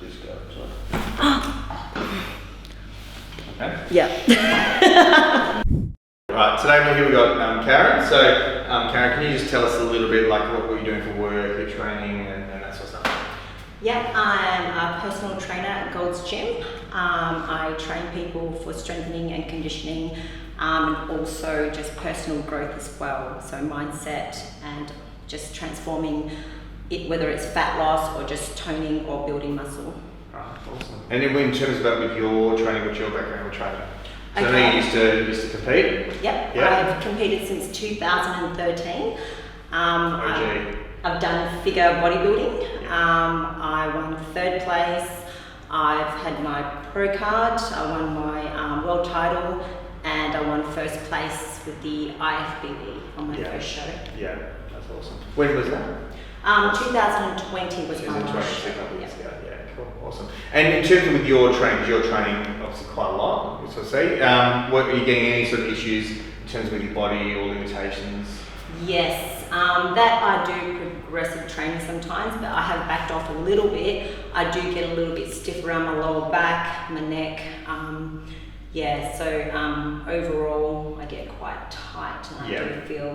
Just go. Okay. Yeah. Right, today we're here, we've got Karen. So, Karen, can you just tell us a little bit like what you're doing for work, your training, and that sort of stuff? Yeah, I'm a personal trainer at Gold's Gym. I train people for strengthening and conditioning, and also just personal growth as well. So mindset and just transforming it, whether it's fat loss or just toning or building muscle. Right, awesome. And then in terms of with your training, what's your background with training? So Okay. I know you used to compete? Yep, Yeah. I've competed since 2013. OG. I've done figure bodybuilding. I won 3rd place. I've had my pro card. I won my world title, and I won 1st place with the IFBB on my first show. Yeah, that's awesome. When was that? 2020 was my last show. Yeah, cool, awesome. And in terms of with your training obviously quite a lot, so say, what are you getting any sort of issues in terms of with your body or limitations? Yes, that I do progressive training sometimes, but I have backed off a little bit. I do get a little bit stiff around my lower back, my neck. So overall I get quite tight, and I do feel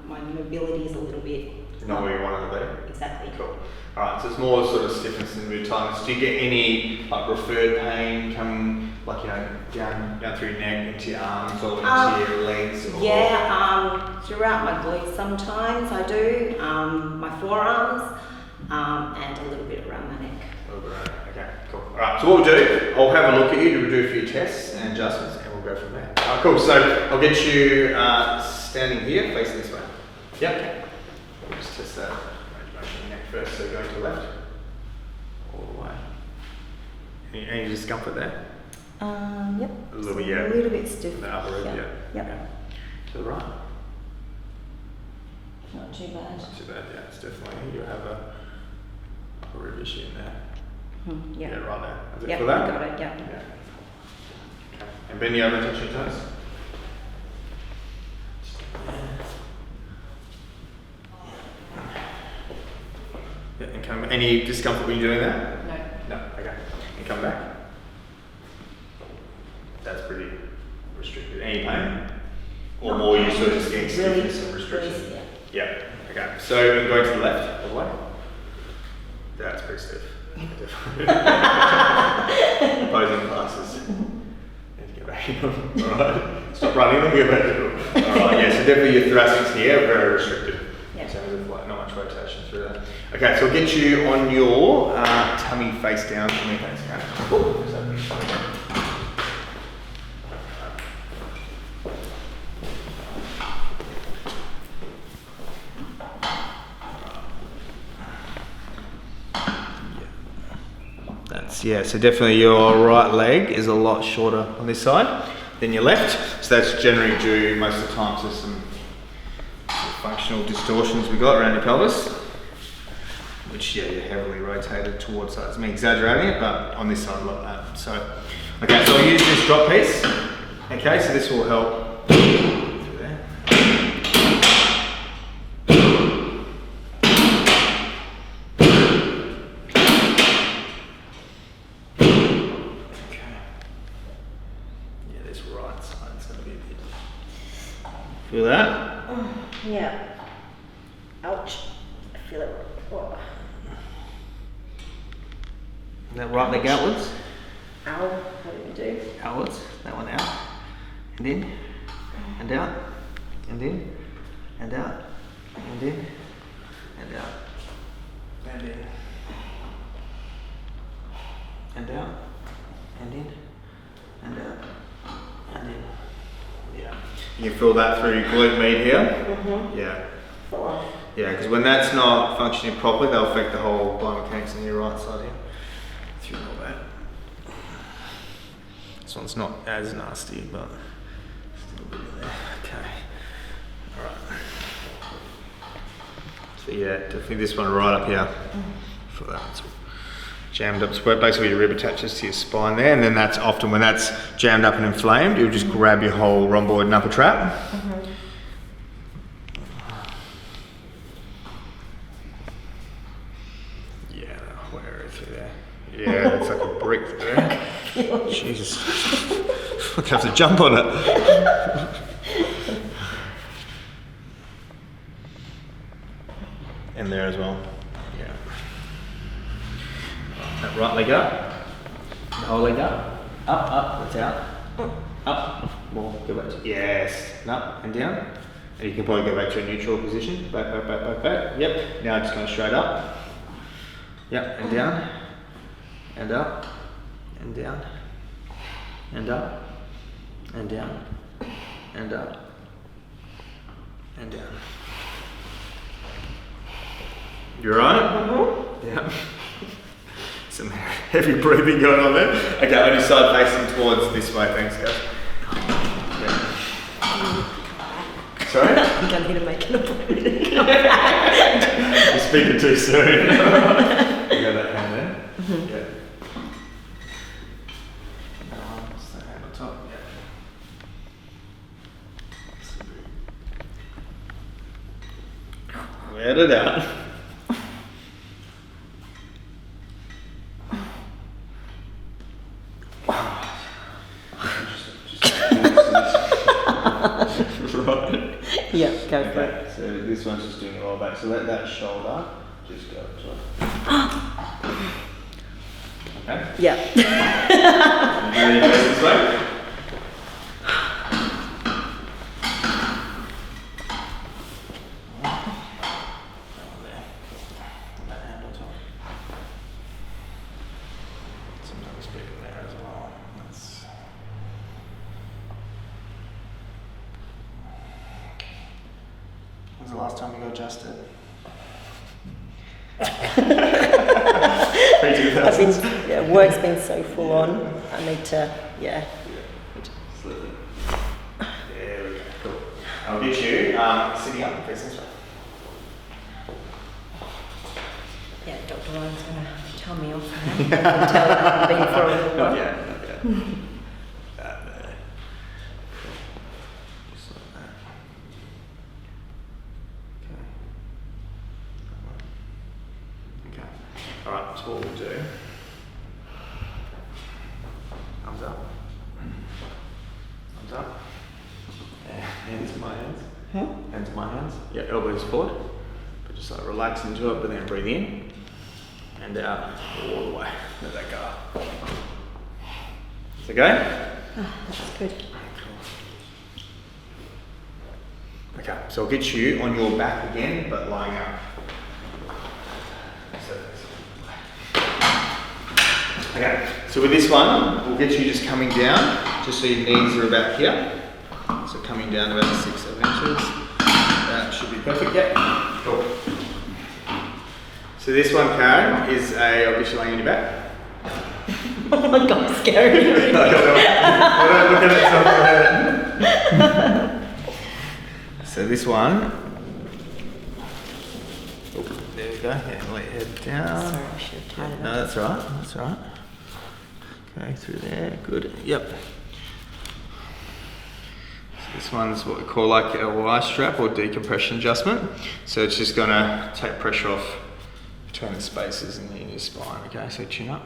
my mobility is a little bit not where you want it to be? Exactly. Cool. Alright, so it's more sort of stiffness and tightness. Do you get any like referred pain coming like down through your neck, into your arms or into your legs? Or? Yeah, throughout my glutes sometimes I do, my forearms, and a little bit around my neck. Okay, cool. Alright, so what we'll do, I'll have a look at you, we'll do a few tests and adjustments, and we'll go from there. Alright, cool. So I'll get you standing here, facing this way. Yep. Okay. We'll just test that range of motion neck first, so going to the left. All the way. Any discomfort there? Yep. A little bit, yeah. A little bit stiff. The upper rib, yeah. Yep. Okay. To the right. Not too bad. Not too bad, yeah. It's definitely, you have a upper rib issue in there. Yeah. Yeah, right there. Is it Yep, for that? got it, yeah. Okay. And bend you over and touch your toes. Yeah, and come. Any discomfort when you're doing that? No. No. Okay. And come back. That's pretty restricted. Any pain? Or more you sort of just getting stiffness and restriction? Yeah. Okay. So and going to the left, all the way. That's pretty stiff. Opposing classes. Need to get back in them. Alright. Stop running and get back in them. Alright, yeah, so definitely your thoracics here are very restricted. Yeah. In terms of like not much rotation through that. Okay, so I'll get you on your tummy face down for me. Thanks, Karen. Yeah, so definitely your right leg is a lot shorter on this side than your left. So that's generally due most of the time to some functional distortions we got around your pelvis, which you're heavily rotated towards. So it's me exaggerating it, but on this side like that. So, okay, so I'll use this drop piece. Okay, so this will help through there. Feel that? Yeah. Ouch. I feel it. Oh. That right leg outwards? Ow. What do we do? Outwards. That one out. And in. And out. And in. And out. And in. And out. And in. And out. And in. And out. And in. Yeah. You can feel that through your glute med here. Yeah. Yeah, because when that's not functioning properly, they'll affect the whole biomechanics on your right side here. Through all that. This one's not as nasty, but still a bit in there. Okay. Alright. So yeah, definitely this one right up here. For that. It's jammed up. So basically your rib attaches to your spine there, and then that's often when that's jammed up and inflamed, you'll just grab your whole rhomboid and upper trap. Yeah, through there. Yeah, brick there. Jesus. I have to jump on it. And there as well. Yeah. That right leg up. The whole leg up. Up, that's out. Up. More. Go back to, yes. And up and down. And you can probably go back to a neutral position. Back. Yep. Now just going straight up. Yep. And down. And up. And down. And up. And down. And up. And down. You alright? Yeah. Some heavy breathing going on there. Okay, only side facing towards this way, thanks guys. Yeah. Sorry? I'm going to need to make an appointment and come back. You're speaking too soon. You got that hand there? Yeah. No, just that hand on top. Yeah. Let it out. Right. Yeah, go for it. Okay, so this one's just doing it all back. So let that shoulder just go as well. Okay? Yeah. And then you go this way. That hand on top. Some nice bit in there as well. That's... When's the last time you got adjusted? I've been, yeah, work's been so full on. I need to, yeah. Slip it. There we go. Cool. I'll get you sitting up facing this way. Yeah, Dr. Ryan's going to tell me off now. I can tell that I've been for a little while. Not yet. That there. Cool. Just like that. Okay. Alright, so what we'll do. Thumbs up. Thumbs up. Yeah, hands to my hands. Hands to my hands. Yeah, elbows forward. But just like relax into it, but then breathe in and out all the way. Let that go. Is it okay? Oh, that's good. Okay, so I'll get you on your back again, but lying up. Okay, so with this one, we'll get you just coming down, just so your knees are about here. So coming down about 6-7 inches. That should be perfect, yep. Cool. So this one, Karen, is I'll get you laying on your back. Oh my God, scary. I don't look at it, so this one, oh, there we go, yeah, let your head down. Sorry, I should have tied it up. No, that's all right, that's all right. Okay, through there, good, yep. So this one's what we call like a Y strap or decompression adjustment. So it's just gonna take pressure off between the spaces in your spine, okay? So chin up,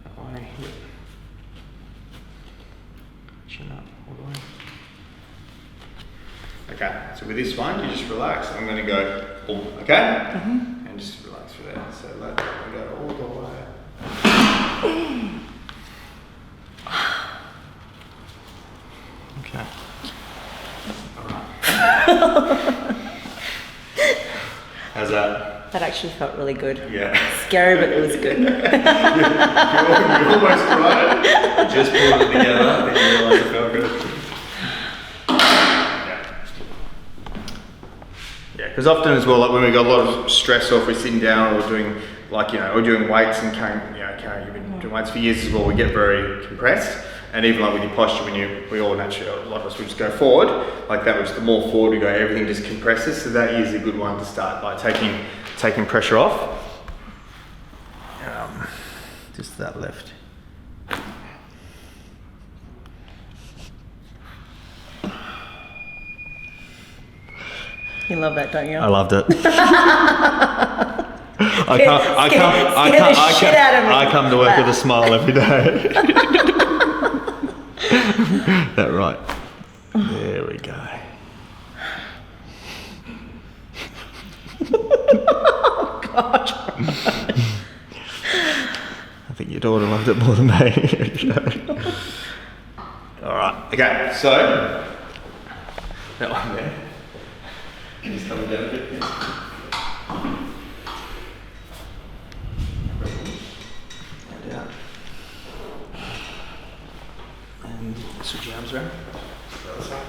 that way, yep. Chin up, all the way. Okay, so with this one, you just relax. I'm going to go boom, okay? And just relax through there. So let that go all the way. Okay. Alright. How's that? That actually felt really good. Yeah. Scary, but it was good. you almost cried. Just pulled it together, then you realised it felt good. Yeah, because often as well, like when we got a lot of stress or if we're sitting down or we're doing like, you know, we're doing weights and carrying, you've been doing weights for years as well, we get very compressed. And even like with your posture, we all naturally, a lot of us, we just go forward, like that, which the more forward we go, everything just compresses. So that is a good one to start by taking pressure off. Just that left. You love that, don't you? I loved it. I come to work with a smile every day. That right. There we go. Oh God. I think your daughter loved it more than me. Alright, okay, so that one there. Just coming down a bit. And down. And switch your arms around. The other side.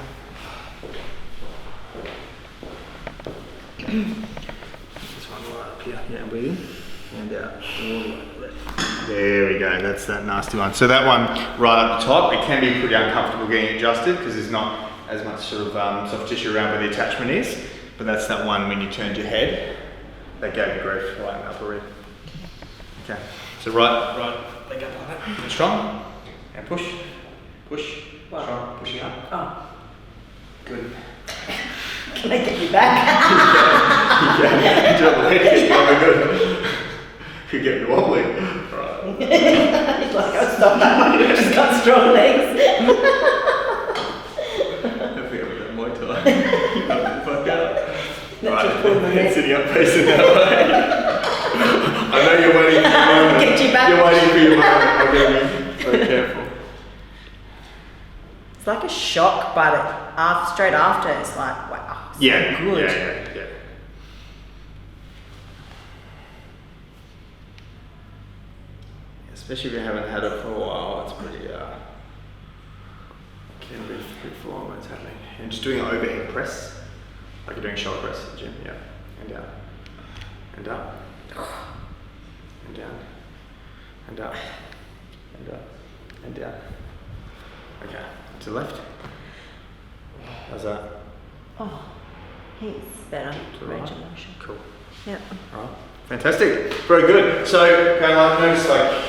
This one right up here. Yeah, breathe in. And out. All the way left. There we go, that's that nasty one. So that one right up the top, it can be pretty uncomfortable getting adjusted because there's not as much sort of soft tissue around where the attachment is. But that's that one when you turned your head, that gave you grief right in the upper rib. Okay, so right, leg up like that. And strong. And push. What? Strong, pushing up. Oh, Good. can I get you back? Yeah, you the head going good. Could get you wobbly. Right. It's like, oh, stop that one. She's got strong legs. I think I've got Muay Thai. Fuck out. That's your Right, sitting up facing that way. I know you're waiting for your moment. Get you back. You're waiting for your moment. I'm going to be very careful. It's like a shock, but straight after, it's like, wow, so Yeah, good. yeah. Especially if you haven't had it for a while, it's pretty, can be pretty full on when it's happening. And just doing an overhead press, like you're doing shoulder press at the gym, yeah. And down, and up, and down, and up, and up, and down. Okay, to the left. How's that? Oh, he's better. To the Range right? of motion. Cool. Yep. Alright, fantastic, very good. So, going like, notice like,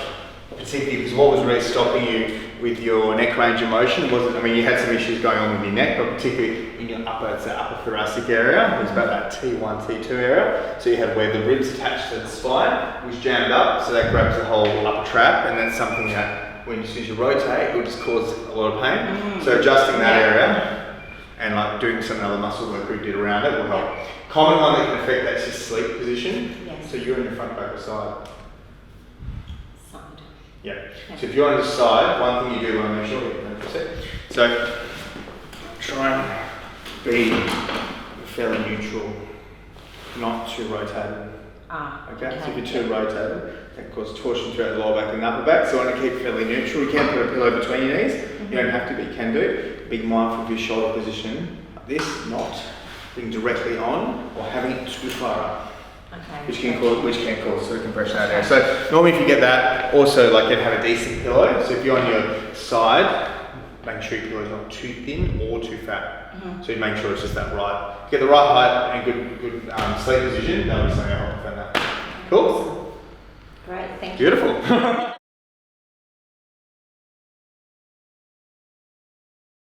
particularly because what was really stopping you with your neck range of motion wasn't, I mean, you had some issues going on with your neck, but particularly in your upper, it's that upper thoracic area, it's about that T1, T2 area. So you had where the ribs attached to the spine was jammed up, so that grabs the whole upper trap, and that's something that when as soon as you rotate, it will just cause a lot of pain. So adjusting that area and like doing some other muscle work we did around it will help. Common one that can affect that's your sleep position. Yes. So you're on your front, back, or side. Side. Yeah. So if you're on the side, one thing you do want to make sure you can press it. So try and be fairly neutral, not too rotated. Okay. So if you're too rotated, that causes torsion throughout the lower back and upper back. So I want to keep it fairly neutral. You can put a pillow between your knees. You don't have to, but you can do. Be mindful of your shoulder position like this, not being directly on or having it too far up. Okay. Which can cause sort of compression out there. So normally if you get that, also like you'd have a decent pillow. So if you're on your side, make sure your pillow's not too thin or too fat. So you make sure it's just that right. Get the right height and good sleep position. That'll be something I'll help defend that. Cool. Great, thank you. Beautiful.